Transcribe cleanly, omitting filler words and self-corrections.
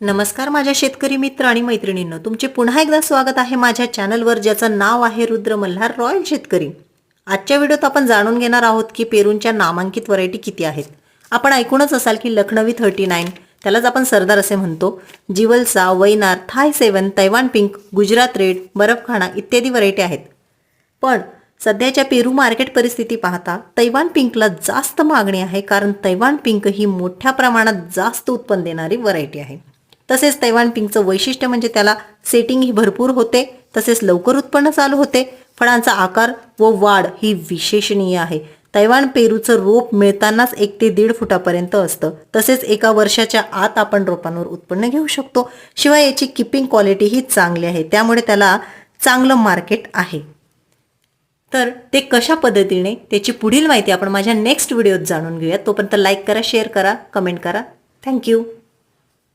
नमस्कार माझ्या शेतकरी मित्र आणि मैत्रिणींनो, तुमचे पुन्हा एकदा स्वागत आहे माझ्या चॅनलवर ज्याचं नाव आहे रुद्र मल्हार रॉयल शेतकरी। आजच्या व्हिडिओत आपण जाणून घेणार आहोत की पेरूंच्या नामांकित व्हरायटी किती आहेत। आपण ऐकूनच असाल की लखनवी 39, त्यालाच आपण सरदार असे म्हणतो, जिवलसा, वैनार, थाय 7, तैवान पिंक, गुजरात रेड, बरफखाना इत्यादी व्हरायटी आहेत। पण सध्याच्या पेरू मार्केट परिस्थिती पाहता तैवान पिंकला जास्त मागणी आहे, कारण तैवान पिंक ही मोठ्या प्रमाणात जास्त उत्पन्न देणारी व्हरायटी आहे। तसेच तैवान पिंकचं वैशिष्ट्य म्हणजे त्याला सेटिंग ही भरपूर होते, तसेच लवकर उत्पन्न चालू होते, फळांचा आकार व वाढ ही विशेषणीय आहे। तैवान पेरूचं रोप मिळतानाच 1 ते 1.5 फुटापर्यंत असतं, तसेच एका वर्षाच्या आत आपण रोपांवर उत्पन्न घेऊ शकतो। शिवाय याची कीपिंग क्वालिटी ही चांगली आहे, त्यामुळे त्याला चांगलं मार्केट आहे। तर ते कशा पद्धतीने त्याची पुढील माहिती आपण माझ्या नेक्स्ट व्हिडिओत जाणून घेऊया। तोपर्यंत लाईक करा, शेअर करा, कमेंट करा। थँक्यू।